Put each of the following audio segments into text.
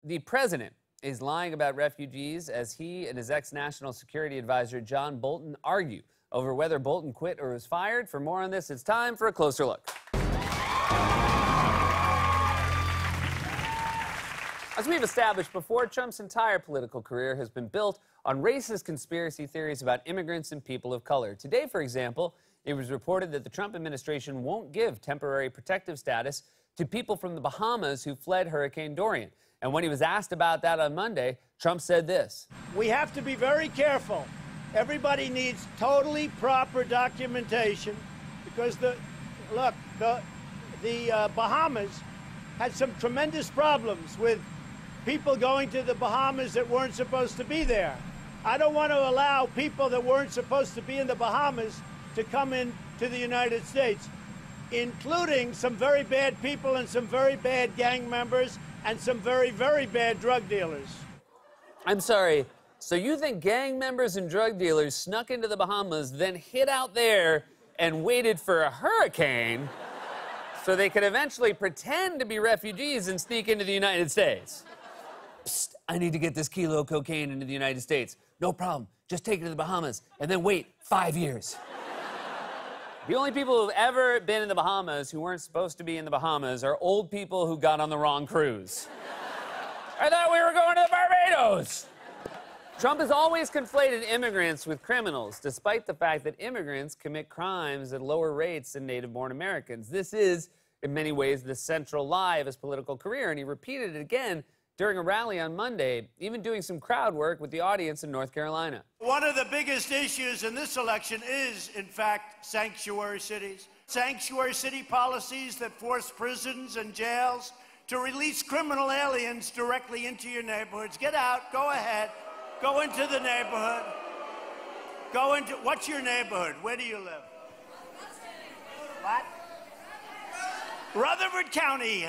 The president is lying about refugees as he and his ex-national security advisor, John Bolton, argue over whether Bolton quit or was fired. For more on this, it's time for a closer look. As we've established before, Trump's entire political career has been built on racist conspiracy theories about immigrants and people of color. Today, for example, it was reported that the Trump administration won't give temporary protective status to people from the Bahamas who fled Hurricane Dorian. And when he was asked about that on Monday, Trump said this. We have to be very careful. Everybody needs totally proper documentation because the Bahamas had some tremendous problems with people going to the Bahamas that weren't supposed to be there. I don't want to allow people that weren't supposed to be in the Bahamas to come into the United States, including some very bad people and some very bad gang members and some very, very bad drug dealers. I'm sorry, so you think gang members and drug dealers snuck into the Bahamas, then hid out there and waited for a hurricane so they could eventually pretend to be refugees and sneak into the United States? Psst, I need to get this kilo of cocaine into the United States. No problem. Just take it to the Bahamas and then wait 5 years. The only people who've ever been in the Bahamas who weren't supposed to be in the Bahamas are old people who got on the wrong cruise. I thought we were going to Barbados. Trump has always conflated immigrants with criminals, despite the fact that immigrants commit crimes at lower rates than native-born Americans. This is, in many ways, the central lie of his political career, and he repeated it again during a rally on Monday, even doing some crowd work with the audience in North Carolina. One of the biggest issues in this election is, in fact, sanctuary cities. Sanctuary city policies that force prisons and jails to release criminal aliens directly into your neighborhoods. Get out, go ahead, go into the neighborhood. What's your neighborhood? Where do you live? What? Rutherford County.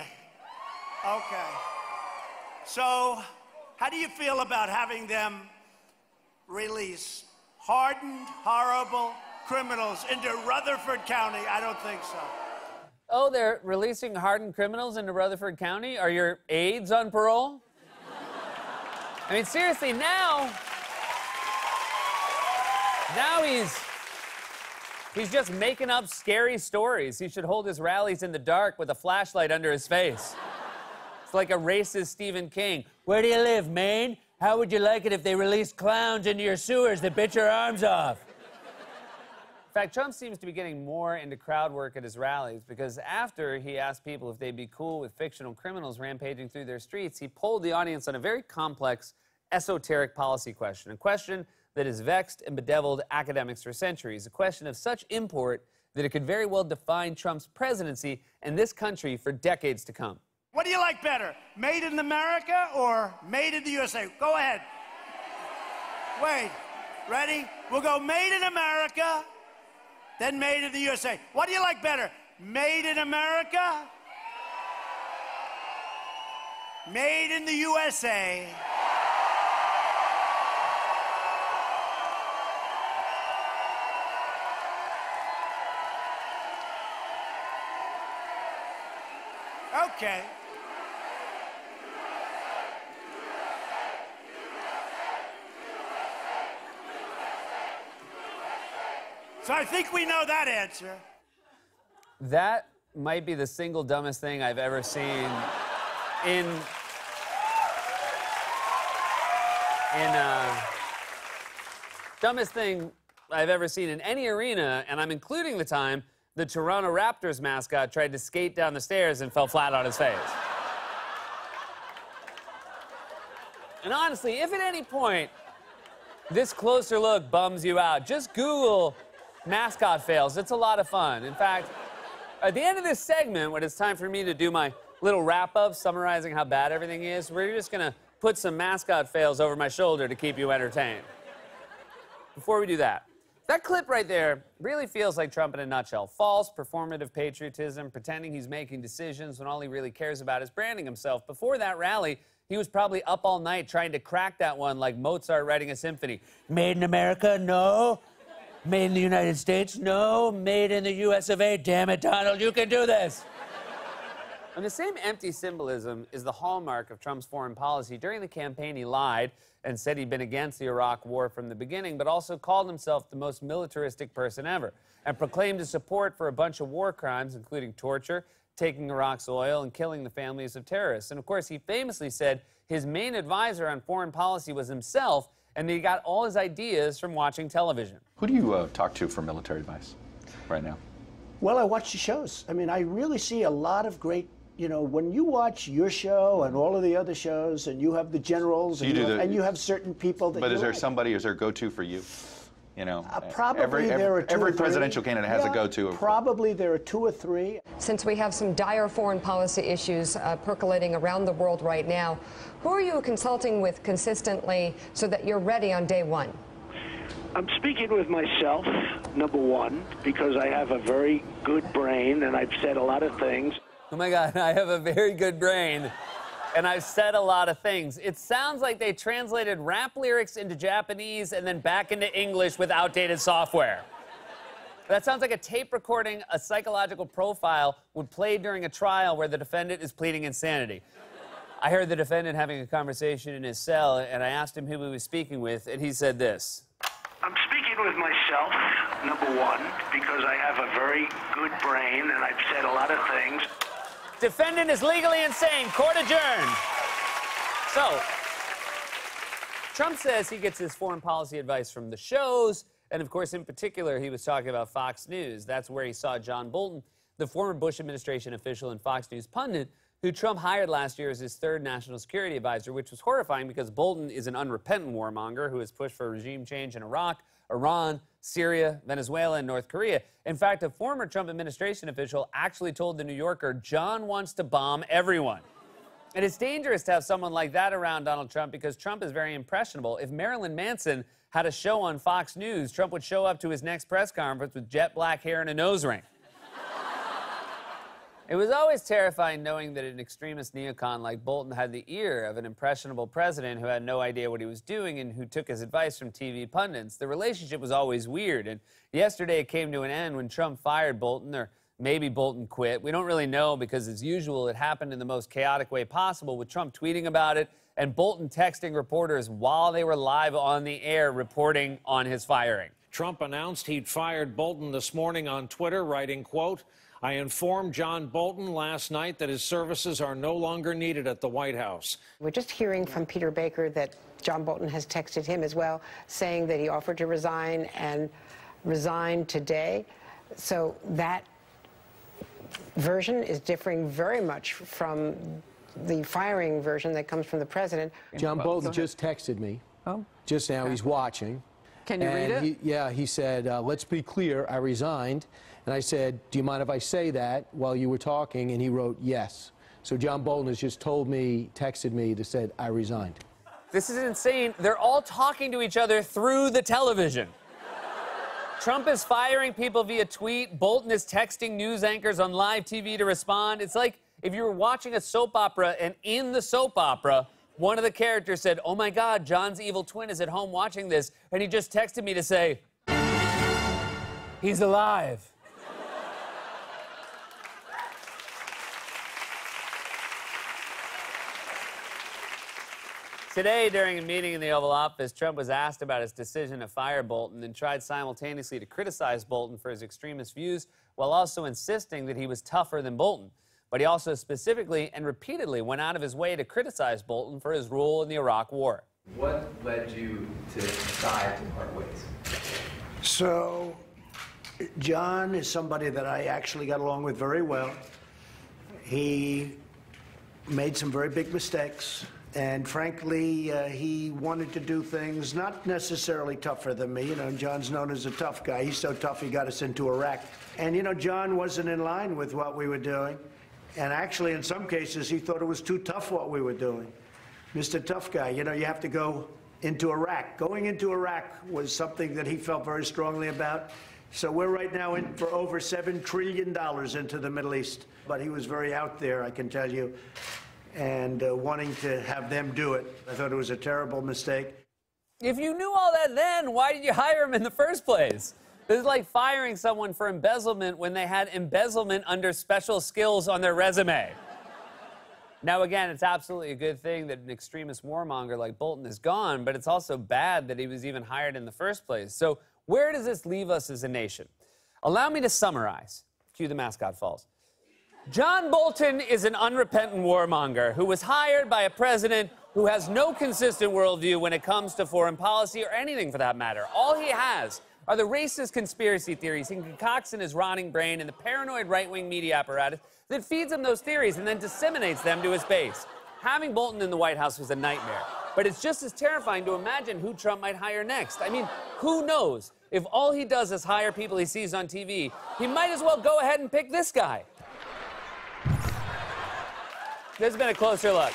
Okay. So, how do you feel about having them release hardened, horrible criminals into Rutherford County? I don't think so. Oh, they're releasing hardened criminals into Rutherford County? Are your aides on parole? I mean, seriously, now he's just making up scary stories. He should hold his rallies in the dark with a flashlight under his face. It's like a racist Stephen King. Where do you live, Maine? How would you like it if they released clowns into your sewers that bit your arms off? In fact, Trump seems to be getting more into crowd work at his rallies because after he asked people if they'd be cool with fictional criminals rampaging through their streets, he polled the audience on a very complex, esoteric policy question, a question that has vexed and bedeviled academics for centuries, a question of such import that it could very well define Trump's presidency and this country for decades to come. What do you like better, made in America or made in the USA? Go ahead. Wait, ready? We'll go made in America, then made in the USA. What do you like better, made in America? Made in the USA. Okay. So I think we know that answer. That might be the single dumbest thing I've ever seen dumbest thing I've ever seen in any arena, and I'm including the time the Toronto Raptors mascot tried to skate down the stairs and fell flat on his face. And honestly, if at any point this closer look bums you out, just Google mascot fails. It's a lot of fun. In fact, at the end of this segment, when it's time for me to do my little wrap-up summarizing how bad everything is, we're just gonna put some mascot fails over my shoulder to keep you entertained. Before we do that clip right there really feels like Trump in a nutshell. False, performative patriotism, pretending he's making decisions when all he really cares about is branding himself. Before that rally, he was probably up all night trying to crack that one like Mozart writing a symphony. Made in America? No. Made in the United States? No. Made in the US of A? Damn it, Donald, you can do this. And the same empty symbolism is the hallmark of Trump's foreign policy. During the campaign, he lied and said he'd been against the Iraq war from the beginning, but also called himself the most militaristic person ever and proclaimed his support for a bunch of war crimes, including torture, taking Iraq's oil, and killing the families of terrorists. And of course, he famously said his main advisor on foreign policy was himself, and that he got all his ideas from watching television. Who do you talk to for military advice right now? Well, I watch the shows. I mean, I really see a lot of great, you know, when you watch your show and all of the other shows, and you have the generals, and you have certain people that. But is there like. somebody? Is there a go-to for you? You know, probably there are two every or three. presidential candidate has a go-to. Probably there are 2 or 3. Since we have some dire foreign policy issues percolating around the world right now, who are you consulting with consistently so that you're ready on day one? I'm speaking with myself, number one, because I have a very good brain and I've said a lot of things. Oh my God, I have a very good brain, and I've said a lot of things. It sounds like they translated rap lyrics into Japanese and then back into English with outdated software. That sounds like a tape recording a psychological profile would play during a trial where the defendant is pleading insanity. I heard the defendant having a conversation in his cell, and I asked him who he was speaking with, and he said this. I'm speaking with myself, number one, because I have a very good brain and I've said a lot of things. Defendant is legally insane. Court adjourned. So, Trump says he gets his foreign policy advice from the shows, and of course, in particular, he was talking about Fox News. That's where he saw John Bolton, the former Bush administration official and Fox News pundit, who Trump hired last year as his third national security advisor, which was horrifying because Bolton is an unrepentant warmonger who has pushed for regime change in Iraq, Iran, Syria, Venezuela, and North Korea. In fact, a former Trump administration official actually told The New Yorker, John wants to bomb everyone. And it's dangerous to have someone like that around Donald Trump because Trump is very impressionable. If Marilyn Manson had a show on Fox News, Trump would show up to his next press conference with jet black hair and a nose ring. It was always terrifying knowing that an extremist neocon like Bolton had the ear of an impressionable president who had no idea what he was doing and who took his advice from TV pundits. The relationship was always weird, and yesterday it came to an end when Trump fired Bolton, or maybe Bolton quit. We don't really know because, as usual, it happened in the most chaotic way possible, with Trump tweeting about it and Bolton texting reporters while they were live on the air reporting on his firing. Trump announced he'd fired Bolton this morning on Twitter, writing, quote, I informed John Bolton last night that his services are no longer needed at the White House. We're just hearing from Peter Baker that John Bolton has texted him as well, saying that he offered to resign and resigned today. So that version is differing very much from the firing version that comes from the president. John Bolton just texted me just now. Okay. He's watching. Can you read it? He said, let's be clear, I resigned. And I said, do you mind if I say that while you were talking? And he wrote, yes. So John Bolton has just told me, texted me to say, I resigned. This is insane. They're all talking to each other through the television. Trump is firing people via tweet. Bolton is texting news anchors on live TV to respond. It's like if you were watching a soap opera and in the soap opera, one of the characters said, oh my God, John's evil twin is at home watching this. And he just texted me to say, he's alive. Today, during a meeting in the Oval Office, Trump was asked about his decision to fire Bolton and tried simultaneously to criticize Bolton for his extremist views while also insisting that he was tougher than Bolton. But he also specifically and repeatedly went out of his way to criticize Bolton for his role in the Iraq War. What led you to decide to part ways? So, John is somebody that I actually got along with very well. He made some very big mistakes. And frankly, he wanted to do things not necessarily tougher than me. You know, John's known as a tough guy. He's so tough he got us into Iraq. And, you know, John wasn't in line with what we were doing. And actually, in some cases, he thought it was too tough what we were doing. Mr. Tough Guy, you know, you have to go into Iraq. Going into Iraq was something that he felt very strongly about. So we're right now in for over $7 trillion into the Middle East. But he was very out there, I can tell you, and wanting to have them do it. I thought it was a terrible mistake. If you knew all that then, why did you hire him in the first place? This is like firing someone for embezzlement when they had embezzlement under special skills on their resume. Now, again, it's absolutely a good thing that an extremist warmonger like Bolton is gone, but it's also bad that he was even hired in the first place. So where does this leave us as a nation? Allow me to summarize. Cue the mascot falls. John Bolton is an unrepentant warmonger who was hired by a president who has no consistent worldview when it comes to foreign policy or anything for that matter. All he has are the racist conspiracy theories he concocts in his rotting brain and the paranoid right-wing media apparatus that feeds him those theories and then disseminates them to his base. Having Bolton in the White House was a nightmare, but it's just as terrifying to imagine who Trump might hire next. I mean, who knows? If all he does is hire people he sees on TV, he might as well go ahead and pick this guy. This has been a closer look.